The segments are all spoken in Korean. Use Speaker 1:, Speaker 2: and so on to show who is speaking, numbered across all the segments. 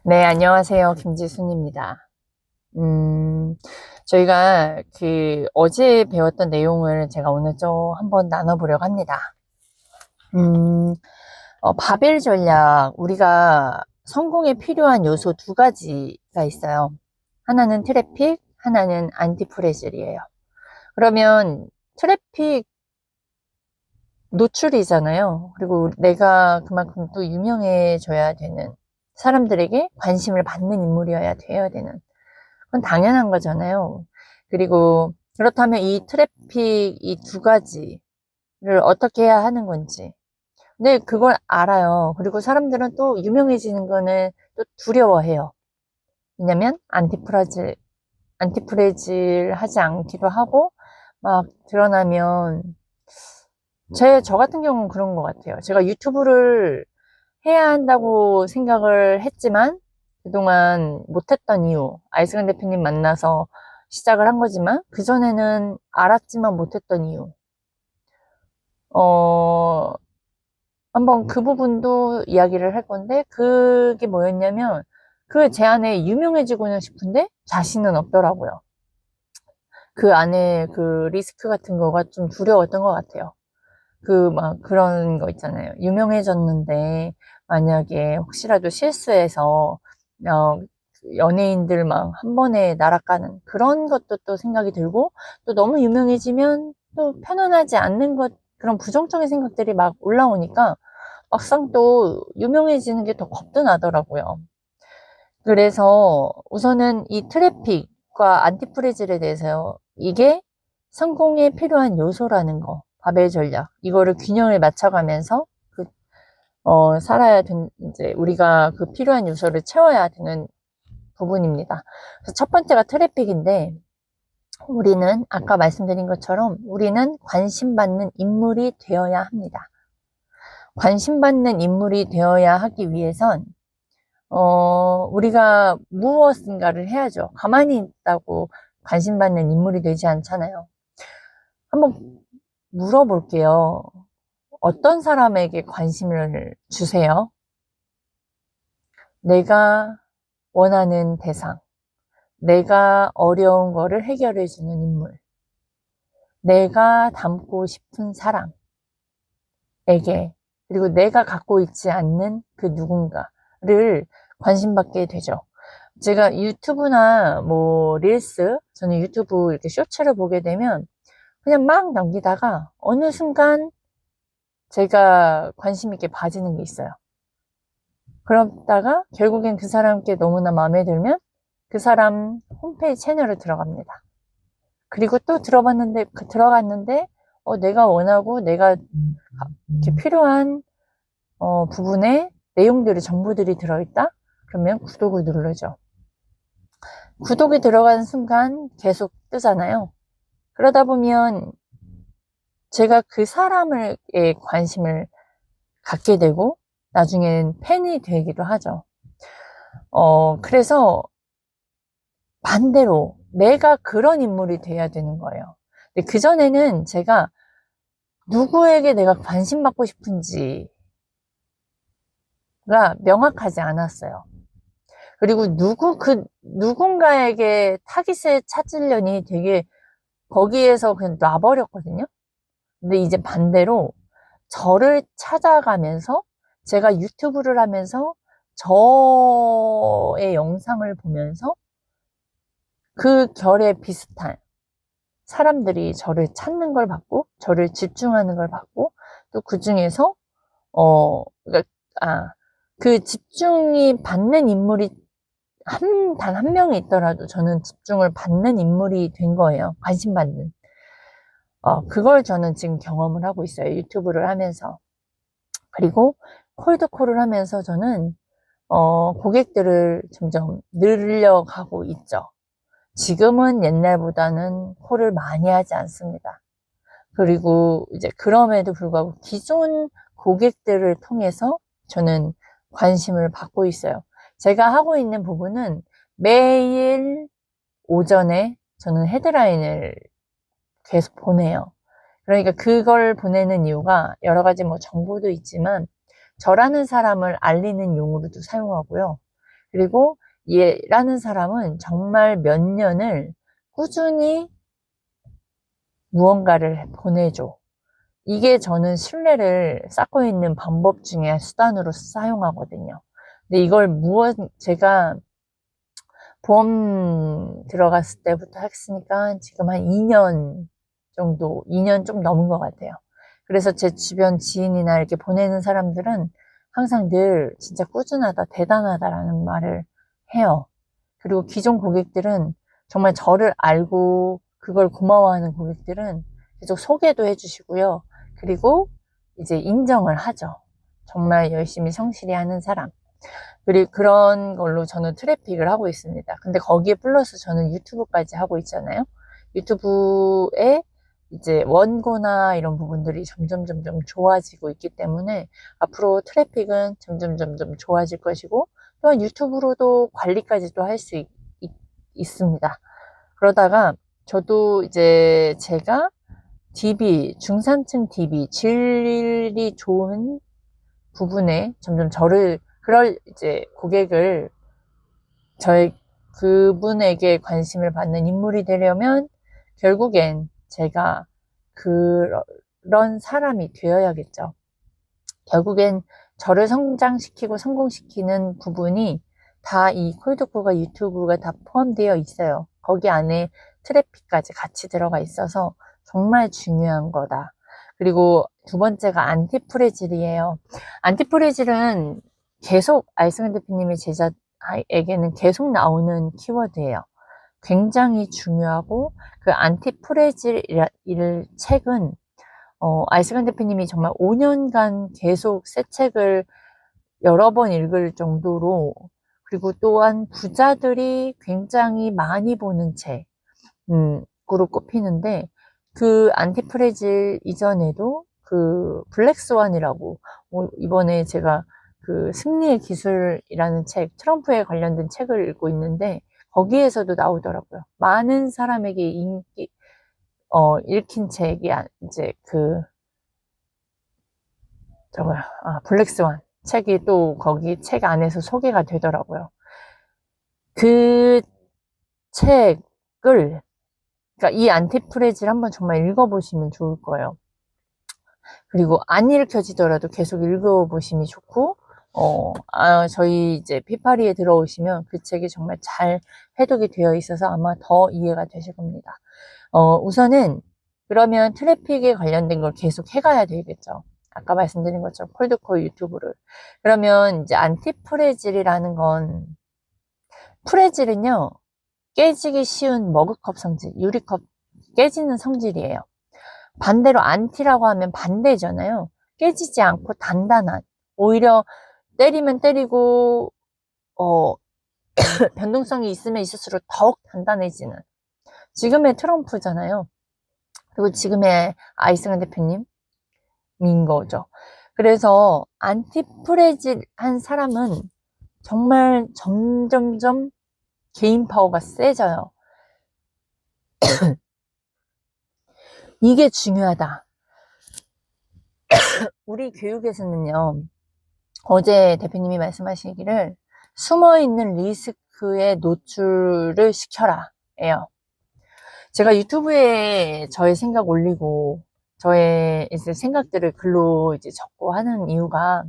Speaker 1: 네, 안녕하세요. 김지순입니다. 저희가 어제 배웠던 내용을 제가 오늘 좀 한번 나눠보려고 합니다. 바벨 전략, 우리가 성공에 필요한 요소 두 가지가 있어요. 하나는 트래픽, 하나는 안티프레즐이에요. 그러면 트래픽 노출이잖아요. 그리고 내가 그만큼 또 유명해져야 되는, 사람들에게 관심을 받는 인물이어야 돼야 되는, 그건 당연한 거잖아요. 그리고 그렇다면 이 트래픽 이 두 가지를 어떻게 해야 하는 건지. 근데 그걸 알아요. 그리고 사람들은 또 유명해지는 거는 또 두려워해요. 왜냐면 안티프레질 하지 않기도 하고, 막 드러나면, 저 같은 경우는 그런 것 같아요. 제가 유튜브를 해야 한다고 생각을 했지만, 그동안 못했던 이유, 아이스강 대표님 만나서 시작을 한 거지만, 그전에는 알았지만 못했던 이유. 어, 한번 그 부분도 이야기를 할 건데, 그게 뭐였냐면, 그 제 안에 유명해지고는 싶은데, 자신은 없더라고요. 그 안에 그 리스크 같은 거가 좀 두려웠던 것 같아요. 막 그런 거 있잖아요. 유명해졌는데, 만약에 혹시라도 실수해서, 연예인들 막 한 번에 날아가는 그런 것도 또 생각이 들고, 또 너무 유명해지면 또 편안하지 않는 것, 그런 부정적인 생각들이 막 올라오니까, 막상 또 유명해지는 게 더 겁도 나더라고요. 그래서 우선은 이 트래픽과 안티프레질에 대해서 이게 성공에 필요한 요소라는 거, 바벨 전략, 이거를 균형을 맞춰가면서 살아야 된, 이제 우리가 그 필요한 요소를 채워야 되는 부분입니다. 그래서 첫 번째가 트래픽인데, 우리는 아까 말씀드린 것처럼 우리는 관심받는 인물이 되어야 합니다. 관심받는 인물이 되어야 하기 위해선 우리가 무엇인가를 해야죠. 가만히 있다고 관심받는 인물이 되지 않잖아요. 한번 물어볼게요. 어떤 사람에게 관심을 주세요? 내가 원하는 대상, 내가 어려운 거를 해결해주는 인물, 내가 닮고 싶은 사람에게, 그리고 내가 갖고 있지 않는 그 누군가를 관심받게 되죠. 제가 유튜브나 뭐 릴스, 저는 유튜브 이렇게 쇼츠를 보게 되면 그냥 막 넘기다가 어느 순간 제가 관심 있게 봐지는 게 있어요. 그러다가 결국엔 그 사람께 너무나 마음에 들면 그 사람 홈페이지 채널을 들어갑니다. 그리고 또 들어갔는데 내가 원하고 내가 이렇게 필요한 부분에 내용들이 정보들이 들어있다? 그러면 구독을 누르죠. 구독이 들어간 순간 계속 뜨잖아요. 그러다 보면 제가 그 사람에 관심을 갖게 되고 나중엔 팬이 되기도 하죠. 그래서 반대로 내가 그런 인물이 돼야 되는 거예요. 근데 그전에는 제가 누구에게 내가 관심 받고 싶은지가 명확하지 않았어요. 그리고 누군가에게 타깃을 찾으려니 되게 거기에서 그냥 놔버렸거든요. 근데 이제 반대로 저를 찾아가면서 제가 유튜브를 하면서 저의 영상을 보면서 그 결에 비슷한 사람들이 저를 찾는 걸 봤고, 저를 집중하는 걸 봤고, 또 그 중에서, 그러니까, 그 집중이 받는 인물이 단 한 명이 있더라도 저는 집중을 받는 인물이 된 거예요. 관심 받는. 그걸 저는 지금 경험을 하고 있어요. 유튜브를 하면서. 그리고 콜드콜을 하면서 저는, 고객들을 점점 늘려가고 있죠. 지금은 옛날보다는 콜을 많이 하지 않습니다. 그리고 이제 그럼에도 불구하고 기존 고객들을 통해서 저는 관심을 받고 있어요. 제가 하고 있는 부분은 매일 오전에 저는 헤드라인을 계속 보내요. 그러니까 그걸 보내는 이유가 여러 가지 뭐 정보도 있지만 저라는 사람을 알리는 용으로도 사용하고요. 그리고 얘라는 사람은 정말 몇 년을 꾸준히 무언가를 보내줘. 이게 저는 신뢰를 쌓고 있는 방법 중에 수단으로 사용하거든요. 근데 이걸 제가 보험 들어갔을 때부터 했으니까 지금 한 2년 정도, 2년 좀 넘은 것 같아요. 그래서 제 주변 지인이나 이렇게 보내는 사람들은 항상 늘 진짜 꾸준하다, 대단하다라는 말을 해요. 그리고 기존 고객들은 정말 저를 알고 그걸 고마워하는 고객들은 계속 소개도 해주시고요. 그리고 이제 인정을 하죠. 정말 열심히 성실히 하는 사람. 그리고 그런 걸로 저는 트래픽을 하고 있습니다. 근데 거기에 플러스 저는 유튜브까지 하고 있잖아요. 유튜브에 이제 원고나 이런 부분들이 점점 좋아지고 있기 때문에 앞으로 트래픽은 점점 좋아질 것이고, 또한 유튜브로도 관리까지 도 할 수 있습니다. 그러다가 저도 이제 제가 DB, 중산층 DB, 질이 좋은 부분에 점점 그럴 이제 고객을 그분에게 관심을 받는 인물이 되려면 결국엔 제가 그런 사람이 되어야겠죠. 결국엔 저를 성장시키고 성공시키는 부분이 다 이 콜드코가 유튜브가 다 포함되어 있어요. 거기 안에 트래픽까지 같이 들어가 있어서 정말 중요한 거다. 그리고 두 번째가 안티프레질이에요. 안티프레질은 계속 아이스간 대표님의 제자에게는 계속 나오는 키워드예요. 굉장히 중요하고 그 안티프레질 책은 아이스간 대표님이 정말 5년간 계속 새 책을 여러 번 읽을 정도로, 그리고 또한 부자들이 굉장히 많이 보는 책으로 꼽히는데, 그 안티프레질 이전에도 그 블랙스완이라고, 이번에 제가 그 승리의 기술이라는 책, 트럼프에 관련된 책을 읽고 있는데 거기에서도 나오더라고요. 많은 사람에게 읽힌 책이 이제 블랙스완 책이 또 거기 책 안에서 소개가 되더라고요. 그 책을, 그러니까 이 안티프레질 한번 정말 읽어보시면 좋을 거예요. 그리고 안 읽혀지더라도 계속 읽어보시면 좋고, 저희 이제 피파리에 들어오시면 그 책이 정말 잘 해독이 되어 있어서 아마 더 이해가 되실 겁니다. 우선은 그러면 트래픽에 관련된 걸 계속 해가야 되겠죠. 아까 말씀드린 것처럼 콜드코어 유튜브를. 그러면 이제 안티프레질이라는 건, 프레질은요, 깨지기 쉬운 머그컵 성질, 유리컵 깨지는 성질이에요. 반대로 안티라고 하면 반대잖아요. 깨지지 않고 단단한, 오히려 때리면 때리고 변동성이 있으면 있을수록 더욱 단단해지는, 지금의 트럼프잖아요. 그리고 지금의 아이스간 대표님인 거죠. 그래서 안티프레질한 사람은 정말 점점점 개인 파워가 세져요. 이게 중요하다. 우리 교육에서는요, 어제 대표님이 말씀하시기를 숨어있는 리스크에 노출을 시켜라 예요. 제가 유튜브에 저의 생각 올리고 저의 이제 생각들을 글로 이제 적고 하는 이유가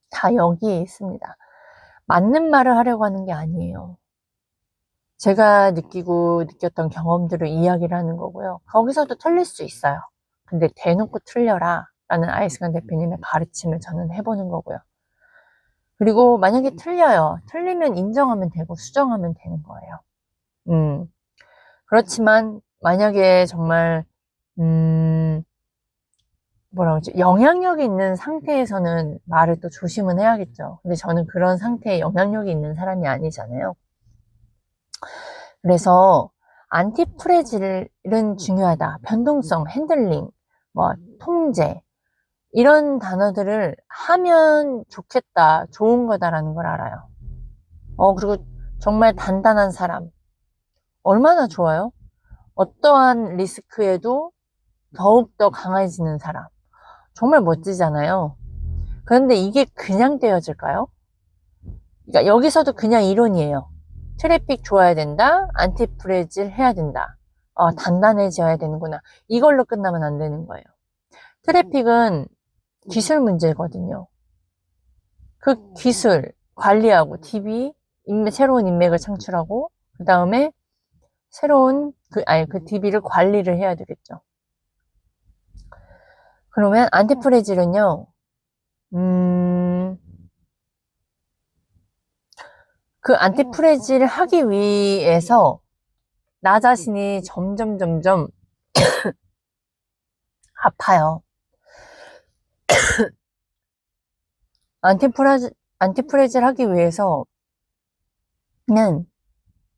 Speaker 1: 다 여기에 있습니다. 맞는 말을 하려고 하는 게 아니에요. 제가 느꼈던 경험들을 이야기를 하는 거고요. 거기서도 틀릴 수 있어요. 근데 대놓고 틀려라 라는 아이스간 대표님의 가르침을 저는 해보는 거고요. 그리고 만약에 틀려요. 틀리면 인정하면 되고 수정하면 되는 거예요. 그렇지만 만약에 정말 뭐라고 하지? 영향력이 있는 상태에서는 말을 또 조심은 해야겠죠. 근데 저는 그런 상태에 영향력이 있는 사람이 아니잖아요. 그래서 안티프레질은 중요하다. 변동성, 핸들링, 통제, 이런 단어들을 하면 좋겠다, 좋은 거다라는 걸 알아요. 그리고 정말 단단한 사람, 얼마나 좋아요? 어떠한 리스크에도 더욱더 강해지는 사람, 정말 멋지잖아요. 그런데 이게 그냥 되어질까요? 그러니까 여기서도 그냥 이론이에요. 트래픽 좋아야 된다. 안티프레질 해야 된다. 단단해져야 되는구나. 이걸로 끝나면 안 되는 거예요. 트래픽은 기술 문제거든요. 그 기술 관리하고 DB 새로운 인맥을 창출하고 그 다음에 새로운 그 DB를 관리를 해야 되겠죠. 그러면 안티프레질은요. 그 안티프레질을 하기 위해서 나 자신이 점점 아파요. 안티프레질 하기 위해서는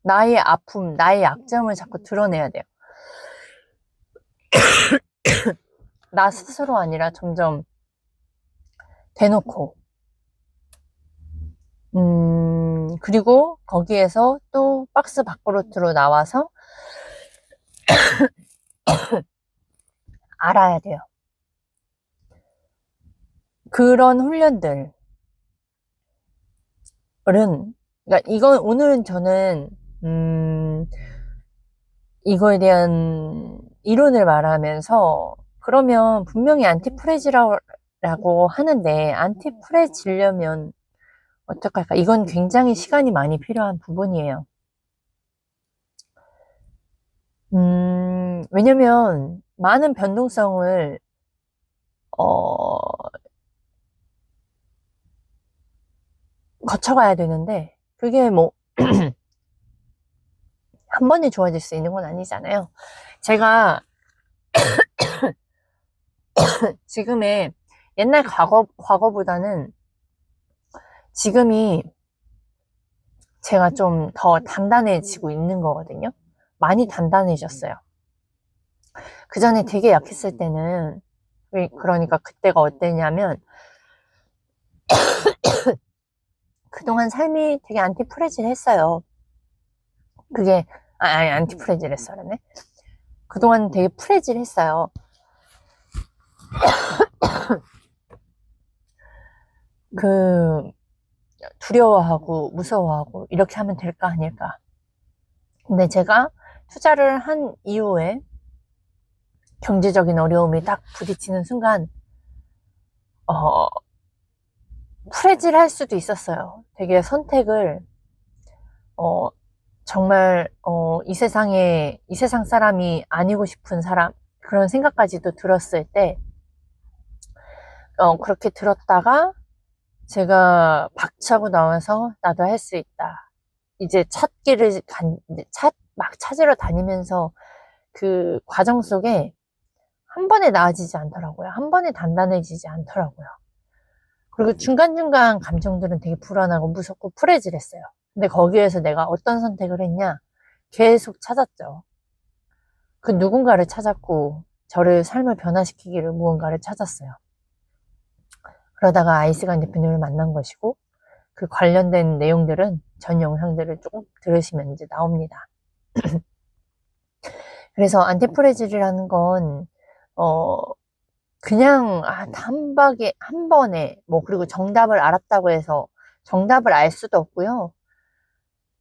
Speaker 1: 나의 아픔, 나의 약점을 자꾸 드러내야 돼요. 나 스스로 아니라 점점 대놓고. 그리고 거기에서 또 박스 밖으로 나와서 알아야 돼요. 그런 훈련들은, 그러니까 오늘은 저는, 이거에 대한 이론을 말하면서, 그러면 분명히 안티프레지라고 하는데, 안티프레지려면 어떡할까? 이건 굉장히 시간이 많이 필요한 부분이에요. 왜냐면, 많은 변동성을, 거쳐가야 되는데, 그게 뭐, 한 번에 좋아질 수 있는 건 아니잖아요. 제가 지금의 옛날 과거보다는 지금이 제가 좀 더 단단해지고 있는 거거든요. 많이 단단해졌어요. 그 전에 되게 약했을 때는, 그러니까 그때가 어땠냐면, 그동안 삶이 되게 안티프레질 했어요. 그게, 아니, 안티프레질 했어라네. 그동안 되게 프레질 했어요. 두려워하고, 무서워하고, 이렇게 하면 될까, 아닐까. 근데 제가 투자를 한 이후에 경제적인 어려움이 딱 부딪히는 순간, 프레질 할 수도 있었어요. 되게 선택을, 정말, 이 세상 사람이 아니고 싶은 사람, 그런 생각까지도 들었을 때, 그렇게 들었다가, 제가 박차고 나와서 나도 할 수 있다. 이제 막 찾으러 다니면서 그 과정 속에 한 번에 나아지지 않더라고요. 한 번에 단단해지지 않더라고요. 그리고 중간중간 감정들은 되게 불안하고 무섭고 프레질했어요. 근데 거기에서 내가 어떤 선택을 했냐? 계속 찾았죠. 그 누군가를 찾았고 저를 삶을 변화시키기를 무언가를 찾았어요. 그러다가 아이스간 대표님을 만난 것이고 그 관련된 내용들은 전 영상들을 조금 들으시면 이제 나옵니다. 그래서 안티프레질이라는 건 그냥 한 번에 그리고 정답을 알았다고 해서 정답을 알 수도 없고요.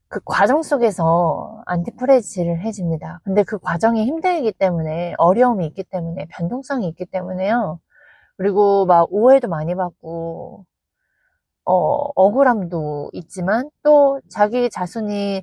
Speaker 1: 그 과정 속에서 안티프레질을 해줍니다. 근데 그 과정이 힘들기 때문에 어려움이 있기 때문에 변동성이 있기 때문에요. 그리고 막 오해도 많이 받고 억울함도 있지만 또 자신이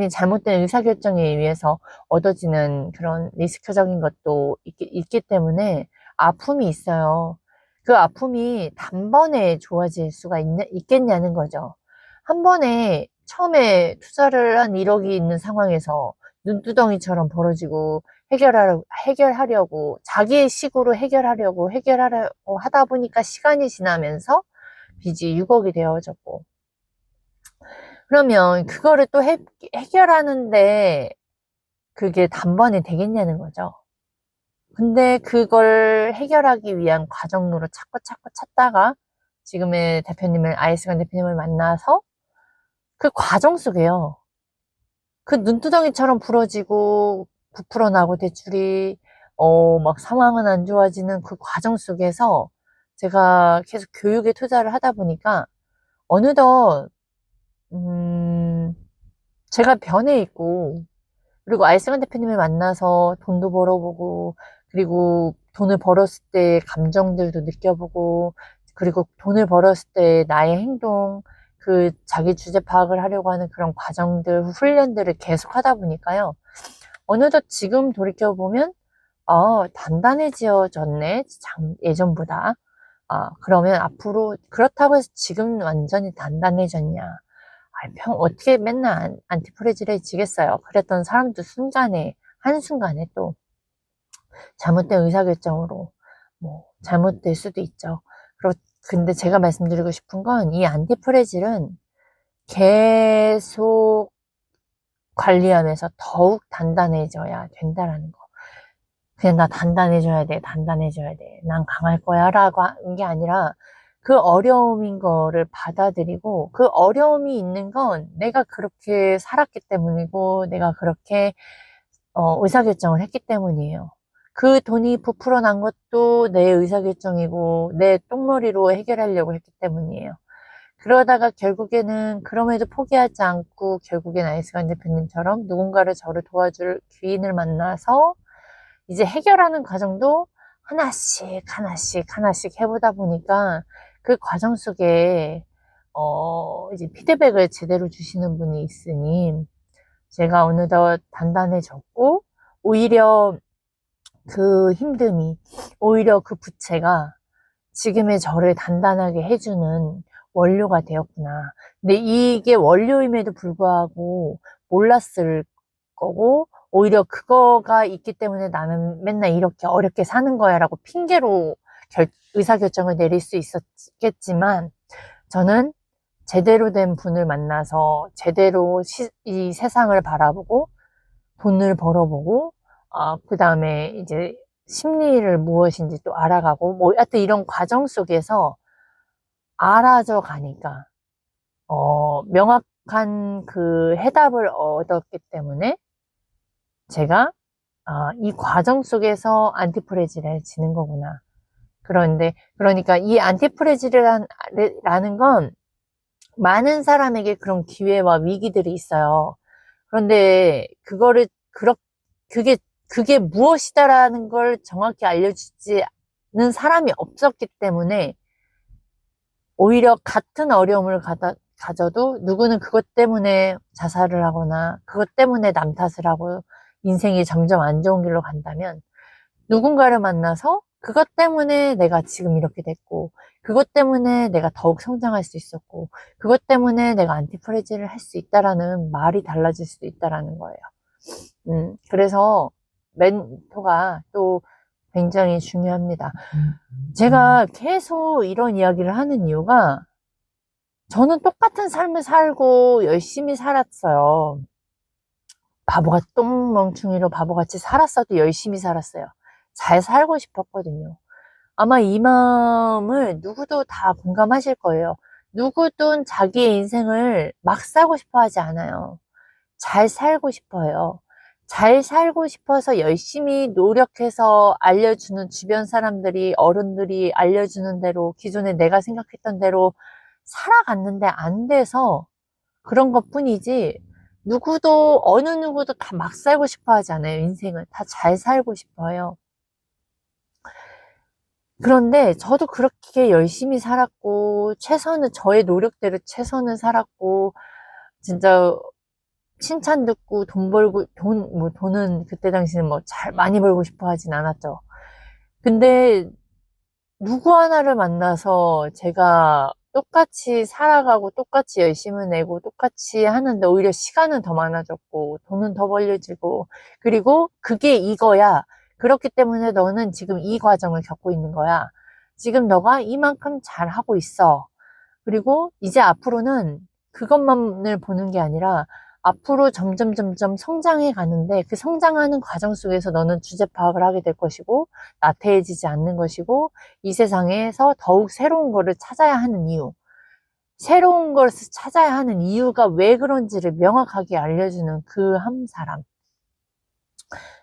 Speaker 1: 잘못된 의사결정에 의해서 얻어지는 그런 리스크적인 것도 있기 때문에 아픔이 있어요. 그 아픔이 단번에 좋아질 수가 있겠냐는 거죠. 한 번에 처음에 투자를 한 1억이 있는 상황에서 눈두덩이처럼 벌어지고 해결하려고 자기 식으로 해결하려고 하다 보니까 시간이 지나면서 빚이 6억이 되어졌고 그러면 그거를 또 해결하는데 그게 단번에 되겠냐는 거죠. 근데 그걸 해결하기 위한 과정으로 찾고 찾다가 지금의 아이스간 대표님을 만나서 그 과정 속에요. 그 눈두덩이처럼 부러지고 부풀어 나고 대출이 막 상황은 안 좋아지는 그 과정 속에서 제가 계속 교육에 투자를 하다 보니까 어느덧 제가 변해 있고, 그리고 알승환 대표님을 만나서 돈도 벌어보고, 그리고 돈을 벌었을 때 감정들도 느껴보고, 그리고 돈을 벌었을 때 나의 행동, 그 자기 주제 파악을 하려고 하는 그런 과정들, 훈련들을 계속 하다 보니까요. 어느덧 지금 돌이켜보면, 단단해지어졌네, 예전보다. 그러면 앞으로, 그렇다고 해서 지금 완전히 단단해졌냐. 어떻게 맨날 안티프레질해지겠어요. 그랬던 사람도 순간에, 한순간에 또 잘못된 의사결정으로 잘못될 수도 있죠. 근데 제가 말씀드리고 싶은 건 이 안티프레질은 계속 관리하면서 더욱 단단해져야 된다라는 거. 그냥 나 단단해져야 돼, 단단해져야 돼. 난 강할 거야 라고 하는 게 아니라 그 어려움인 거를 받아들이고 그 어려움이 있는 건 내가 그렇게 살았기 때문이고 내가 그렇게 의사결정을 했기 때문이에요. 그 돈이 부풀어 난 것도 내 의사결정이고 내 똥머리로 해결하려고 했기 때문이에요. 그러다가 결국에는 그럼에도 포기하지 않고 결국엔 아이스간 대표님처럼 누군가를 저를 도와줄 귀인을 만나서 이제 해결하는 과정도 하나씩 하나씩 하나씩 해보다 보니까 그 과정 속에 이제 피드백을 제대로 주시는 분이 있으니 제가 어느덧 단단해졌고 오히려 그 힘듦이 오히려 그 부채가 지금의 저를 단단하게 해주는 원료가 되었구나. 근데 이게 원료임에도 불구하고 몰랐을 거고 오히려 그거가 있기 때문에 나는 맨날 이렇게 어렵게 사는 거야 라고 핑계로 의사결정을 내릴 수 있었겠지만 저는 제대로 된 분을 만나서 제대로 이 세상을 바라보고 돈을 벌어보고 그 다음에 이제 심리를 무엇인지 또 알아가고 하여튼 이런 과정 속에서 알아져 가니까 명확한 그 해답을 얻었기 때문에 제가 이 과정 속에서 안티프레질을 지는 거구나. 그러니까 이 안티프레질이라는 건 많은 사람에게 그런 기회와 위기들이 있어요. 그런데 그게, 그게 무엇이다라는 걸 정확히 알려주지는 사람이 없었기 때문에 오히려 같은 어려움을 가져도 누구는 그것 때문에 자살을 하거나 그것 때문에 남 탓을 하고 인생이 점점 안 좋은 길로 간다면 누군가를 만나서 그것 때문에 내가 지금 이렇게 됐고 그것 때문에 내가 더욱 성장할 수 있었고 그것 때문에 내가 안티프레질을 할 수 있다라는 말이 달라질 수도 있다라는 거예요. 그래서 멘토가 또 굉장히 중요합니다. 제가 계속 이런 이야기를 하는 이유가 저는 똑같은 삶을 살고 열심히 살았어요. 똥멍충이로 바보같이 살았어도 열심히 살았어요. 잘 살고 싶었거든요. 아마 이 마음을 누구도 다 공감하실 거예요. 누구든 자기의 인생을 막 살고 싶어 하지 않아요. 잘 살고 싶어요. 잘 살고 싶어서 열심히 노력해서 알려주는 주변 사람들이, 어른들이 알려주는 대로, 기존에 내가 생각했던 대로 살아갔는데 안 돼서 그런 것 뿐이지, 어느 누구도 다 막 살고 싶어 하지 않아요, 인생을. 다 잘 살고 싶어요. 그런데 저도 그렇게 열심히 살았고, 저의 노력대로 최선을 살았고, 진짜 칭찬 듣고 돈은 그때 당시는 많이 벌고 싶어 하진 않았죠. 근데 누구 하나를 만나서 제가 똑같이 살아가고 똑같이 열심히 내고 똑같이 하는데 오히려 시간은 더 많아졌고 돈은 더 벌려지고 그리고 그게 이거야. 그렇기 때문에 너는 지금 이 과정을 겪고 있는 거야. 지금 너가 이만큼 잘하고 있어. 그리고 이제 앞으로는 그것만을 보는 게 아니라 앞으로 점점 성장해 가는데 그 성장하는 과정 속에서 너는 주제 파악을 하게 될 것이고 나태해지지 않는 것이고 이 세상에서 더욱 새로운 거를 찾아야 하는 이유 새로운 것을 찾아야 하는 이유가 왜 그런지를 명확하게 알려주는 그 한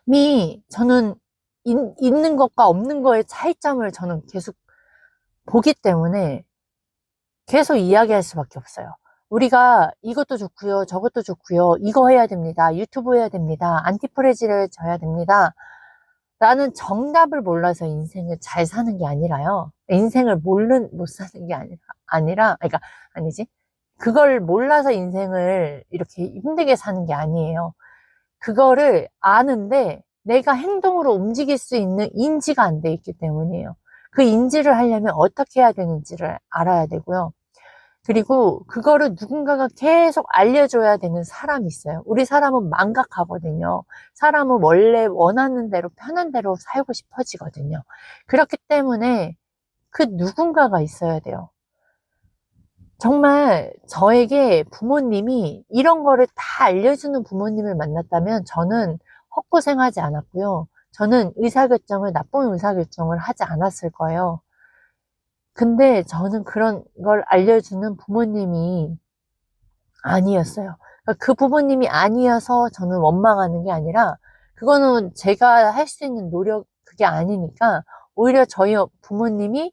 Speaker 1: 사람이 저는 있는 것과 없는 거의 차이점을 저는 계속 보기 때문에 계속 이야기할 수밖에 없어요. 우리가 이것도 좋고요, 저것도 좋고요, 이거 해야 됩니다, 유튜브 해야 됩니다, 안티프레지를 져야 됩니다 라는 정답을 몰라서 인생을 잘 사는 게 아니라요. 인생을 못 사는 게 그러니까, 아니지. 그걸 몰라서 인생을 이렇게 힘들게 사는 게 아니에요. 그거를 아는데 내가 행동으로 움직일 수 있는 인지가 안 돼 있기 때문이에요. 그 인지를 하려면 어떻게 해야 되는지를 알아야 되고요. 그리고 그거를 누군가가 계속 알려줘야 되는 사람이 있어요. 우리 사람은 망각하거든요. 사람은 원래 원하는 대로 편한 대로 살고 싶어지거든요. 그렇기 때문에 그 누군가가 있어야 돼요. 정말 저에게 부모님이 이런 거를 다 알려주는 부모님을 만났다면 저는 헛고생하지 않았고요. 저는 나쁜 의사결정을 하지 않았을 거예요. 근데 저는 그런 걸 알려주는 부모님이 아니었어요. 그러니까 그 부모님이 아니어서 저는 원망하는 게 아니라 그거는 제가 할 수 있는 그게 아니니까 오히려 저희 부모님이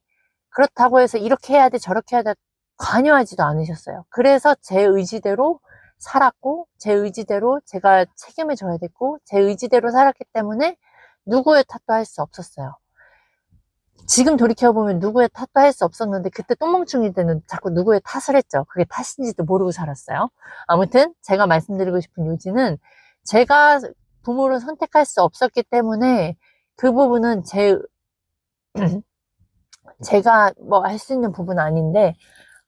Speaker 1: 그렇다고 해서 이렇게 해야 돼, 저렇게 해야 돼 관여하지도 않으셨어요. 그래서 제 의지대로 살았고 제 의지대로 제가 책임을 져야 됐고 제 의지대로 살았기 때문에 누구의 탓도 할 수 없었어요. 지금 돌이켜보면 누구의 탓도 할 수 없었는데 그때 똥멍충이 때는 자꾸 누구의 탓을 했죠. 그게 탓인지도 모르고 살았어요. 아무튼 제가 말씀드리고 싶은 요지는 제가 부모를 선택할 수 없었기 때문에 그 부분은 제가 뭐 할 수 있는 부분은 아닌데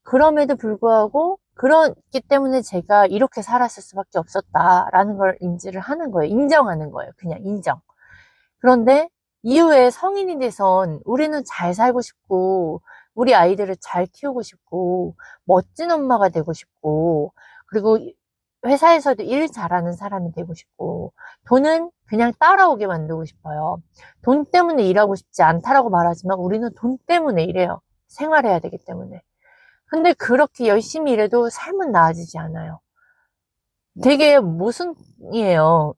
Speaker 1: 그럼에도 불구하고 그렇기 때문에 제가 이렇게 살았을 수밖에 없었다라는 걸 인지를 하는 거예요. 인정하는 거예요. 그냥 인정. 그런데 이후에 성인이 돼선 우리는 잘 살고 싶고 우리 아이들을 잘 키우고 싶고 멋진 엄마가 되고 싶고 그리고 회사에서도 일 잘하는 사람이 되고 싶고 돈은 그냥 따라오게 만들고 싶어요. 돈 때문에 일하고 싶지 않다라고 말하지만 우리는 돈 때문에 일해요. 생활해야 되기 때문에. 근데 그렇게 열심히 일해도 삶은 나아지지 않아요. 되게 모순이에요.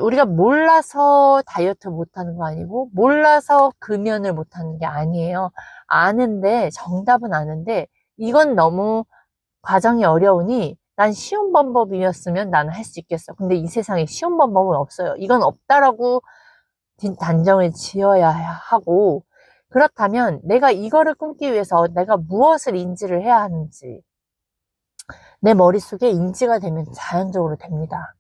Speaker 1: 우리가 몰라서 다이어트 못하는 거 아니고, 몰라서 금연을 못하는 게 아니에요. 정답은 아는데, 이건 너무 과정이 어려우니, 난 쉬운 방법이었으면 나는 할 수 있겠어. 근데 이 세상에 쉬운 방법은 없어요. 이건 없다라고 단정을 지어야 하고, 그렇다면 내가 이거를 끊기 위해서 내가 무엇을 인지를 해야 하는지, 내 머릿속에 인지가 되면 자연적으로 됩니다.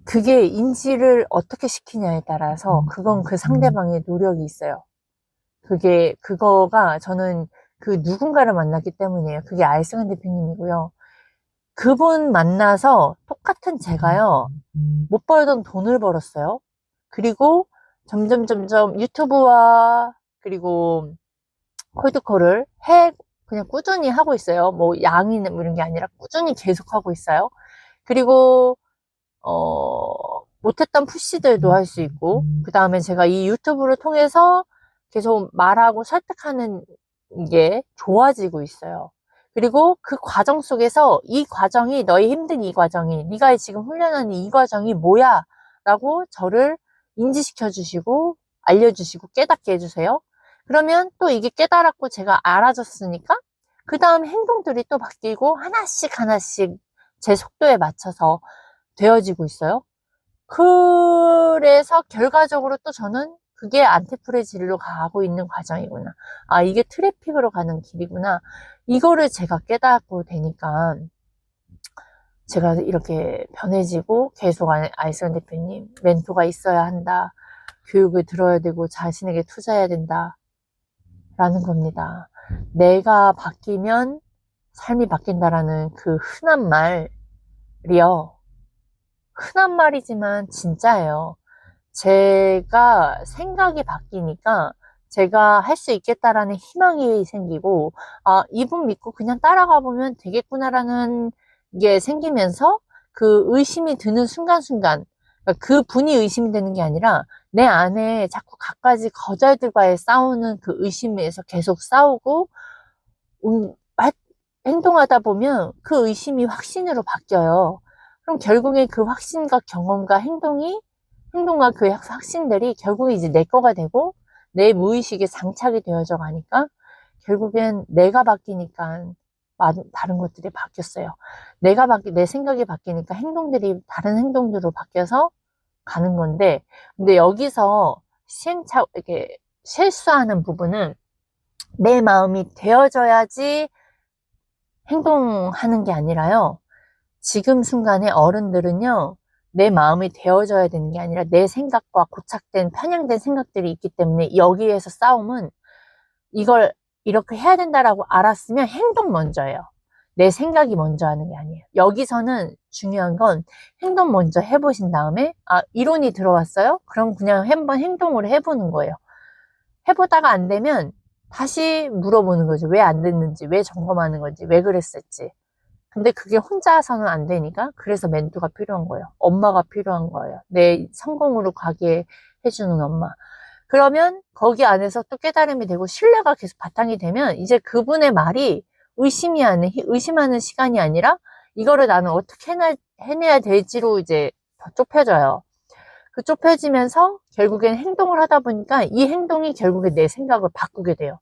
Speaker 1: 그게 인지를 어떻게 시키냐에 따라서 그건 그 상대방의 노력이 있어요. 그거가 저는 그 누군가를 만났기 때문이에요. 그게 알승한 대표님이고요. 그분 만나서 똑같은 제가요, 못 벌던 돈을 벌었어요. 그리고 점점 유튜브와 그리고 콜드콜을 그냥 꾸준히 하고 있어요. 뭐 양이는 뭐 이런 게 아니라 꾸준히 계속 하고 있어요. 그리고 못했던 푸시들도 할 수 있고, 그 다음에 제가 이 유튜브를 통해서 계속 말하고 설득하는 게 좋아지고 있어요. 그리고 그 과정 속에서 너희 힘든 이 과정이, 네가 지금 훈련하는 이 과정이 뭐야? 라고 저를 인지시켜 주시고, 알려주시고, 깨닫게 해주세요. 그러면 또 이게 깨달았고 제가 알아졌으니까, 그 다음 행동들이 또 바뀌고, 하나씩 제 속도에 맞춰서 되어지고 있어요. 그래서 결과적으로 또 저는 그게 안티프레질로 가고 있는 과정이구나. 아, 이게 트래픽으로 가는 길이구나. 이거를 제가 깨닫고 되니까 제가 이렇게 변해지고 계속 아이슬란 대표님, 멘토가 있어야 한다. 교육을 들어야 되고 자신에게 투자해야 된다. 라는 겁니다. 내가 바뀌면 삶이 바뀐다라는 그 흔한 말이요. 흔한 말이지만 진짜예요. 제가 생각이 바뀌니까 제가 할 수 있겠다라는 희망이 생기고, 아, 이분 믿고 그냥 따라가 보면 되겠구나라는 게 생기면서 그 의심이 드는 순간순간, 그러니까 그 분이 의심이 되는 게 아니라 내 안에 자꾸 갖가지 거절들과의 싸우는 그 의심에서 계속 싸우고, 음, 하- 행동하다 보면 그 의심이 확신으로 바뀌어요. 그럼 결국에 그 확신과 경험과 행동과 그 확신들이 결국에 이제 내 거가 되고 내 무의식에 장착이 되어져 가니까 결국엔 내가 바뀌니까 다른 것들이 바뀌었어요. 내 생각이 바뀌니까 행동들이 다른 행동들로 바뀌어서 가는 건데, 근데 여기서 이렇게 실수하는 부분은 내 마음이 되어져야지 행동하는 게 아니라요. 지금 순간에 어른들은요, 내 마음이 되어져야 되는 게 아니라 내 생각과 고착된, 편향된 생각들이 있기 때문에 여기에서 싸움은 이걸 이렇게 해야 된다라고 알았으면 행동 먼저예요. 내 생각이 먼저 하는 게 아니에요. 여기서는 중요한 건 행동 먼저 해보신 다음에, 이론이 들어왔어요? 그럼 그냥 한번 행동으로 해보는 거예요. 해보다가 안 되면 다시 물어보는 거죠. 왜 안 됐는지, 왜 점검하는 건지, 왜 그랬을지. 근데 그게 혼자서는 안 되니까 그래서 멘토가 필요한 거예요. 엄마가 필요한 거예요. 내 성공으로 가게 해주는 엄마. 그러면 거기 안에서 또 깨달음이 되고 신뢰가 계속 바탕이 되면 이제 그분의 말이 의심하는 시간이 아니라 이거를 나는 어떻게 해내야 될지로 이제 더 좁혀져요. 그 좁혀지면서 결국엔 행동을 하다 보니까 이 행동이 결국에 내 생각을 바꾸게 돼요.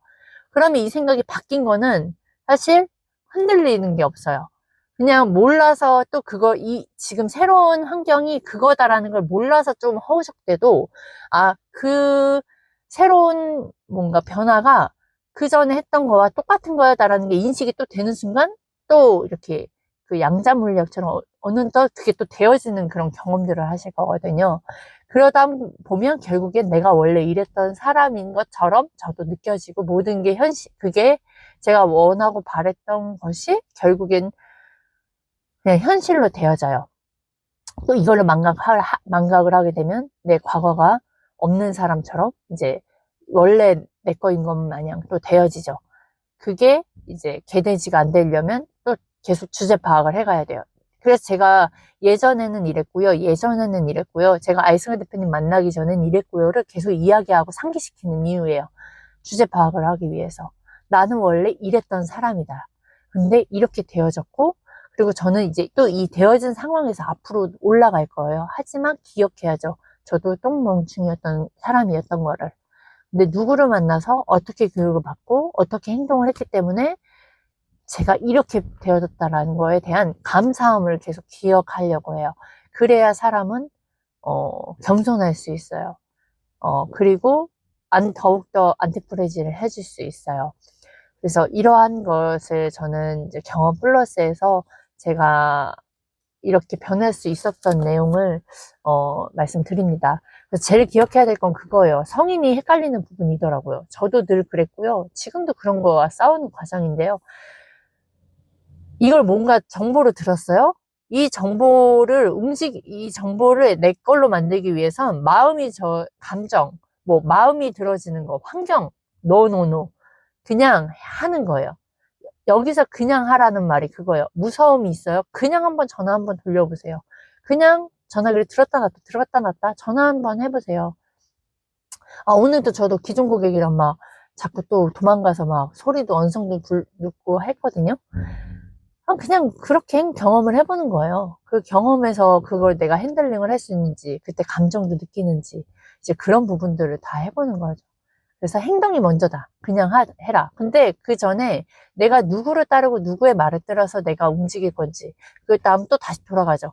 Speaker 1: 그러면 이 생각이 바뀐 거는 사실 흔들리는 게 없어요. 그냥 몰라서 또 지금 새로운 환경이 그거다라는 걸 몰라서 좀 허우적대도, 그 새로운 뭔가 변화가 그 전에 했던 거와 똑같은 거다라는 게 인식이 또 되는 순간 또 이렇게 그 양자물력처럼 어느 또 그게 또 되어지는 그런 경험들을 하실 거거든요. 그러다 보면 결국엔 내가 원래 이랬던 사람인 것처럼 저도 느껴지고 모든 게 그게 제가 원하고 바랬던 것이 결국엔 그냥 현실로 되어져요. 또 이걸로 망각을 하게 되면 내 과거가 없는 사람처럼 이제 원래 내 거인 것 마냥 또 되어지죠. 그게 이제 개돼지가 안 되려면 또 계속 주제 파악을 해가야 돼요. 그래서 제가 예전에는 이랬고요. 제가 아이승환 대표님 만나기 전엔 이랬고요를 계속 이야기하고 상기시키는 이유예요. 주제 파악을 하기 위해서. 나는 원래 이랬던 사람이다. 근데 이렇게 되어졌고, 그리고 저는 이제 또 이 되어진 상황에서 앞으로 올라갈 거예요. 하지만 기억해야죠. 저도 똥멍충이었던 사람이었던 거를. 근데 누구를 만나서 어떻게 교육을 받고 어떻게 행동을 했기 때문에 제가 이렇게 되어졌다라는 거에 대한 감사함을 계속 기억하려고 해요. 그래야 사람은 겸손할 수 있어요. 그리고 더욱더 안티프레지를 해줄 수 있어요. 그래서 이러한 것을 저는 이제 경험 플러스에서 제가 이렇게 변할 수 있었던 내용을 말씀드립니다. 그래서 제일 기억해야 될 건 그거예요. 성인이 헷갈리는 부분이더라고요. 저도 늘 그랬고요. 지금도 그런 거와 싸우는 과정인데요. 이걸 뭔가 정보를 들었어요? 이 정보를 내 걸로 만들기 위해선 감정, 마음이 들어지는 거, 환경, 노. 그냥 하는 거예요. 여기서 그냥 하라는 말이 그거예요. 무서움이 있어요? 그냥 한번 전화 한번 돌려보세요. 그냥 전화기를 들었다 놨다 전화 한번 해보세요. 오늘도 저도 기존 고객이랑 막 자꾸 또 도망가서 막 소리도 언성도 듣고 했거든요. 그냥 그렇게 경험을 해보는 거예요. 그 경험에서 그걸 내가 핸들링을 할 수 있는지, 그때 감정도 느끼는지, 이제 그런 부분들을 다 해보는 거죠. 그래서 행동이 먼저다. 그냥 해라. 근데 그 전에 내가 누구를 따르고 누구의 말을 들어서 내가 움직일 건지, 그 다음 또 다시 돌아가죠.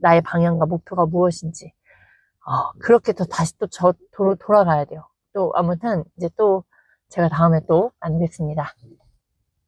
Speaker 1: 나의 방향과 목표가 무엇인지. 그렇게 또 다시 또 돌아가야 돼요. 또 아무튼 이제 또 제가 다음에 또 만나겠습니다.